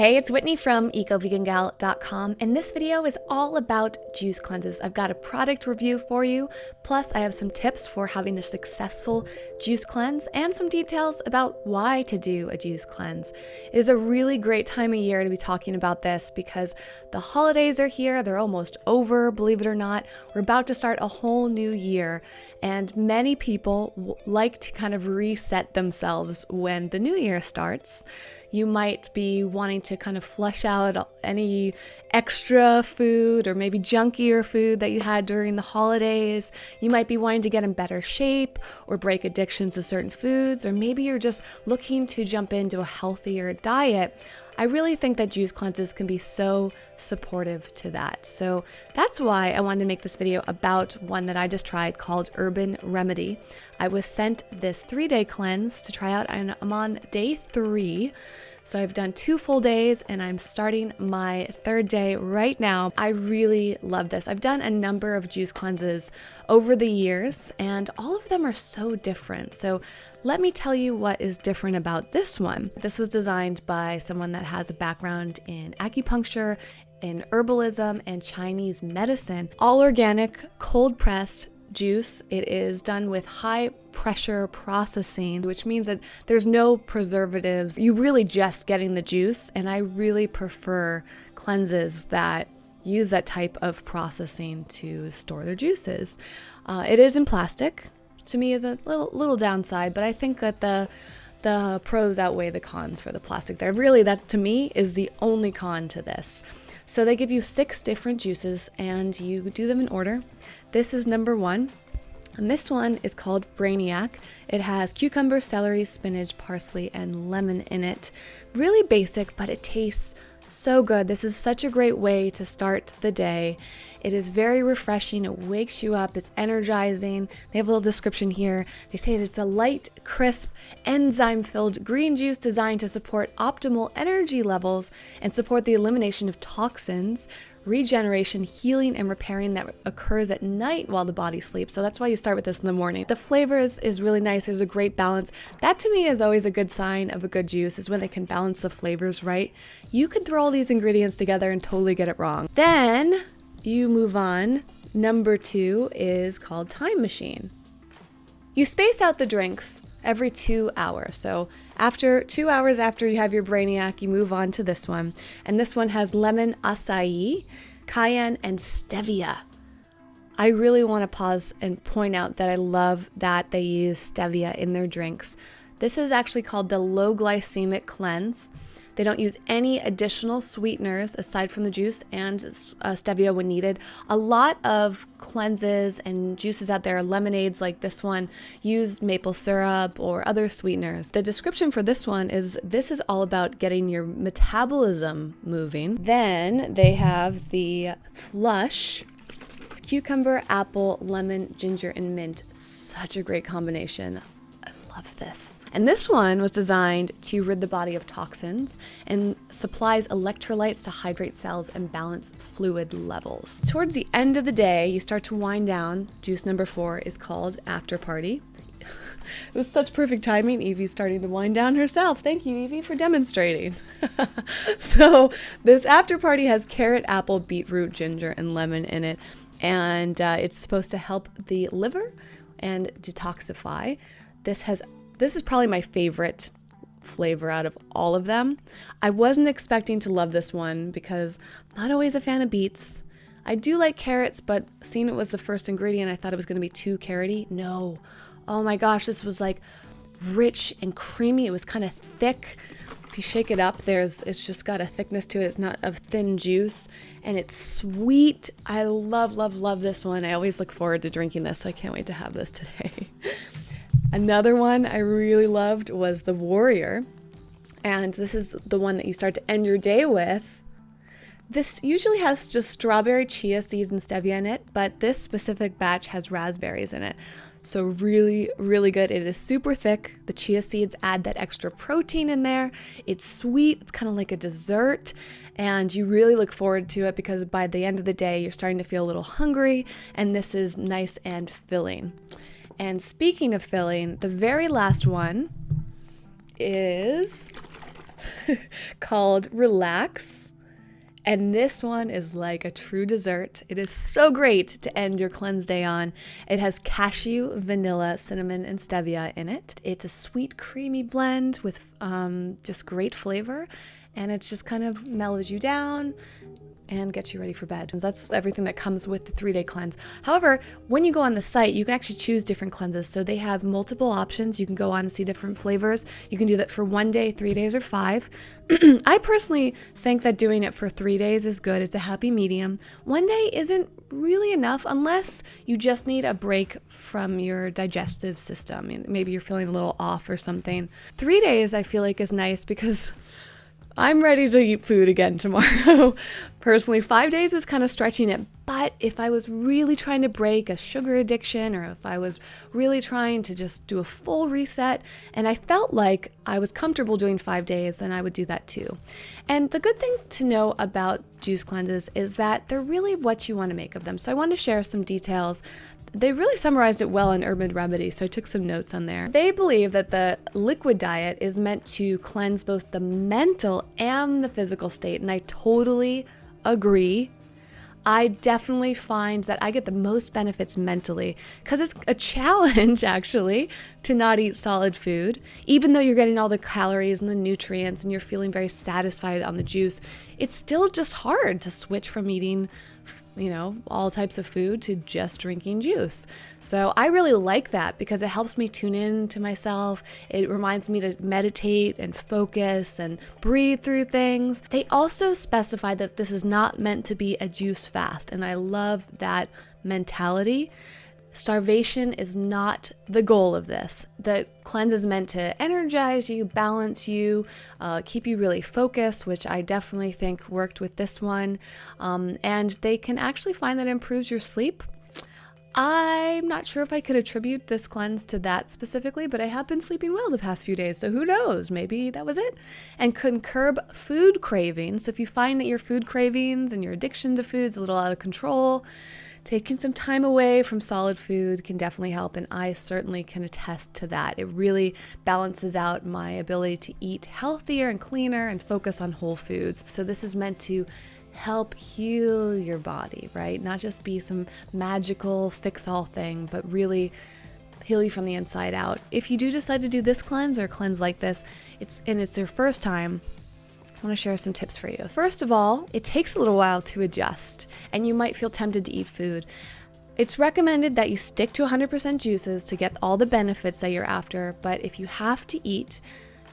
Hey, it's Whitney from EcoVeganGal.com, and this video is all about juice cleanses. I've got a product review for you, plus I have some tips for having a successful juice cleanse and some details about why to do a juice cleanse. It is a really great time of year to be talking about this because the holidays are here, they're almost over, believe it or not. We're about to start a whole new year, and many people like to kind of reset themselves when the new year starts. You might be wanting to kind of flush out any extra food or maybe junkier food that you had during the holidays. You might be wanting to get in better shape or break addictions to certain foods, or maybe you're just looking to jump into a healthier diet. I really think that juice cleanses can be so supportive to that. So that's why I wanted to make this video about one that I just tried called Urban Remedy. I was sent this 3-day cleanse to try out, and I'm on day 3. So I've done 2 full days and I'm starting my 3rd day right now. I really love this. I've done a number of juice cleanses over the years and all of them are so different. So let me tell you what is different about this one. This was designed by someone that has a background in acupuncture, in herbalism, and Chinese medicine. All organic, cold pressed juice. It is done with high pressure processing, which means that there's no preservatives. You really just getting the juice, and I really prefer cleanses that use that type of processing to store their juices. It is in plastic. To me is a little downside, but I think that the pros outweigh the cons for the plastic there. Really, that to me is the only con to this. So they give you 6 different juices and you do them in order. This is number 1. And this one is called Brainiac. It has cucumber, celery, spinach, parsley, and lemon in it. Really basic, but it tastes so good. This is such a great way to start the day. It is very refreshing. It wakes you up. It's energizing. They have a little description here. They say that it's a light, crisp, enzyme-filled green juice designed to support optimal energy levels and support the elimination of toxins, regeneration, healing, and repairing that occurs at night while the body sleeps. So that's why you start with this in the morning. The flavor is really nice. There's a great balance. That to me is always a good sign of a good juice, is when they can balance the flavors right. You could throw all these ingredients together and totally get it wrong. Then you move on. Number 2 is called Time Machine. You space out the drinks every 2 hours. So after 2 hours after you have your Brainiac, you move on to this one. And this one has lemon acai, cayenne, and stevia. I really want to pause and point out that I love that they use stevia in their drinks. This is actually called the low glycemic cleanse. They don't use any additional sweeteners aside from the juice and stevia when needed. A lot of cleanses and juices out there, lemonades like this one, use maple syrup or other sweeteners. The description for this one is this is all about getting your metabolism moving. Then they have the Flush. Cucumber, apple, lemon, ginger, and mint. Such a great combination. Love this. And this one was designed to rid the body of toxins and supplies electrolytes to hydrate cells and balance fluid levels. Towards the end of the day, you start to wind down. Juice number 4 is called After Party. It was such perfect timing. Evie's starting to wind down herself. Thank you, Evie, for demonstrating. So this After Party has carrot, apple, beetroot, ginger, and lemon in it. And it's supposed to help the liver and detoxify. This is probably my favorite flavor out of all of them. I wasn't expecting to love this one because I'm not always a fan of beets. I do like carrots, but seeing it was the first ingredient, I thought it was going to be too carroty. No. Oh my gosh, this was like rich and creamy. It was kind of thick. If you shake it up, it's just got a thickness to it. It's not a thin juice, and it's sweet. I love, love, love this one. I always look forward to drinking this, so I can't wait to have this today. Another one I really loved was the Warrior, and this is the one that you start to end your day with. This usually has just strawberry, chia seeds, and stevia in it, but this specific batch has raspberries in it. So really, really good. It is super thick. The chia seeds add that extra protein in there. It's sweet. It's kind of like a dessert, and you really look forward to it because by the end of the day, you're starting to feel a little hungry, and this is nice and filling. And speaking of filling, the very last one is called Relax. And this one is like a true dessert. It is so great to end your cleanse day on. It has cashew, vanilla, cinnamon, and stevia in it. It's a sweet, creamy blend with just great flavor. And it just kind of mellows you down and gets you ready for bed. That's everything that comes with the 3-day cleanse. However, when you go on the site, you can actually choose different cleanses. So they have multiple options. You can go on and see different flavors. You can do that for 1 day, 3 days, or 5. I personally think that doing it for 3 days is good. It's a happy medium. 1 day isn't really enough unless you just need a break from your digestive system. Maybe you're feeling a little off or something. 3 days I feel like is nice because I'm ready to eat food again tomorrow. Personally, 5 days is kind of stretching it, but if I was really trying to break a sugar addiction, or if I was really trying to just do a full reset and I felt like I was comfortable doing 5 days, then I would do that too. And the good thing to know about juice cleanses is that they're really what you want to make of them. So I want to share some details. They really summarized it well in Urban Remedy, so I took some notes on there. They believe that the liquid diet is meant to cleanse both the mental and the physical state, and I totally agree. I definitely find that I get the most benefits mentally because it's a challenge, actually, to not eat solid food. Even though you're getting all the calories and the nutrients and you're feeling very satisfied on the juice, it's still just hard to switch from eating all types of food to just drinking juice. So I really like that because it helps me tune in to myself. It reminds me to meditate and focus and breathe through things. They also specify that this is not meant to be a juice fast, and I love that mentality. Starvation is not the goal of this. The cleanse is meant to energize you, balance you, keep you really focused, which I definitely think worked with this one. And they can actually find that it improves your sleep. I'm not sure if I could attribute this cleanse to that specifically, but I have been sleeping well the past few days, so who knows? Maybe that was it. And can curb food cravings. So if you find that your food cravings and your addiction to food is a little out of control, taking some time away from solid food can definitely help, and I certainly can attest to that. It really balances out my ability to eat healthier and cleaner and focus on whole foods. So this is meant to help heal your body, right? Not just be some magical fix-all thing, but really heal you from the inside out. If you do decide to do this cleanse or a cleanse like this, it's your first time, I want to share some tips for you. First of all, it takes a little while to adjust, and you might feel tempted to eat food. It's recommended that you stick to 100% juices to get all the benefits that you're after, but if you have to eat,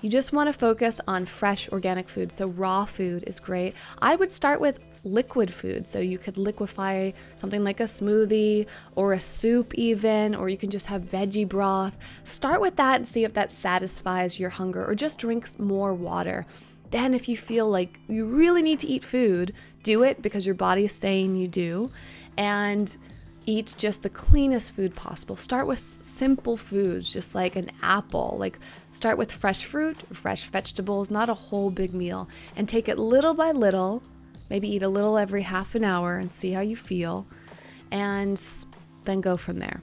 you just want to focus on fresh organic food. So raw food is great. I would start with liquid food. So you could liquefy something like a smoothie or a soup even, or you can just have veggie broth. Start with that and see if that satisfies your hunger, or just drink more water. Then if you feel like you really need to eat food, do it because your body is saying you do, and eat just the cleanest food possible. Start with simple foods, just like an apple. Like start with fresh fruit, fresh vegetables, not a whole big meal, and take it little by little. Maybe eat a little every half an hour and see how you feel, and then go from there.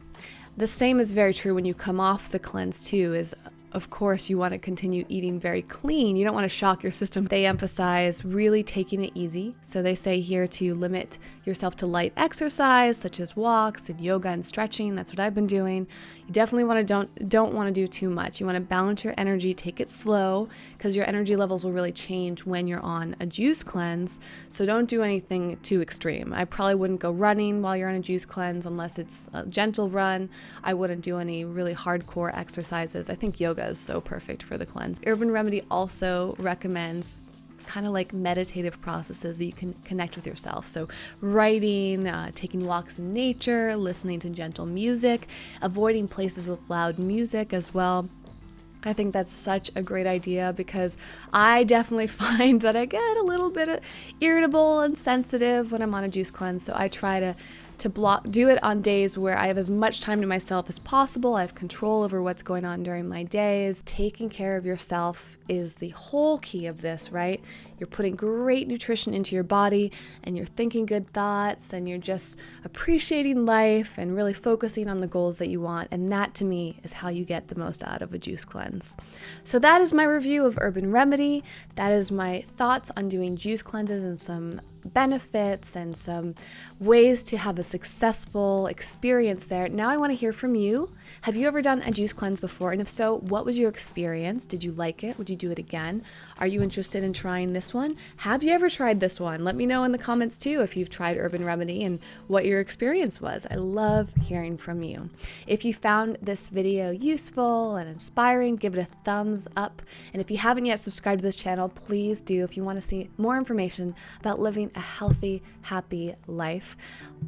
The same is very true when you come off the cleanse too, is of course, you want to continue eating very clean. You don't want to shock your system. They emphasize really taking it easy. So they say here to limit yourself to light exercise, such as walks and yoga and stretching. That's what I've been doing. You definitely don't want to do too much. You want to balance your energy, take it slow, because your energy levels will really change when you're on a juice cleanse. So don't do anything too extreme. I probably wouldn't go running while you're on a juice cleanse unless it's a gentle run. I wouldn't do any really hardcore exercises. I think yoga is so perfect for the cleanse. Urban Remedy also recommends kind of like meditative processes that you can connect with yourself. So writing, taking walks in nature, listening to gentle music, avoiding places with loud music as well. I think that's such a great idea because I definitely find that I get a little bit irritable and sensitive when I'm on a juice cleanse. So I try to to do it on days where I have as much time to myself as possible. I have control over what's going on during my days. Taking care of yourself is the whole key of this, right? You're putting great nutrition into your body, and you're thinking good thoughts, and you're just appreciating life and really focusing on the goals that you want. And that, to me, is how you get the most out of a juice cleanse. So that is my review of Urban Remedy. That is my thoughts on doing juice cleanses and some benefits and some ways to have a successful experience there. Now I want to hear from you. Have you ever done a juice cleanse before? And if so, what was your experience? Did you like it? Would you do it again? Are you interested in trying this one? Have you ever tried this one? Let me know in the comments too if you've tried Urban Remedy and what your experience was. I love hearing from you. If you found this video useful and inspiring, give it a thumbs up. And if you haven't yet subscribed to this channel, please do if you want to see more information about living a healthy, happy life.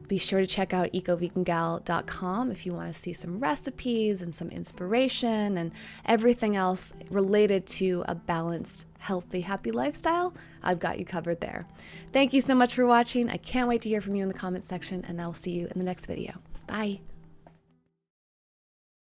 Be sure to check out ecovegangal.com if you want to see some recipes and some inspiration and everything else related to a balanced, healthy, happy lifestyle. I've got you covered there. Thank you so much for watching. I can't wait to hear from you in the comments section, and I'll see you in the next video. Bye.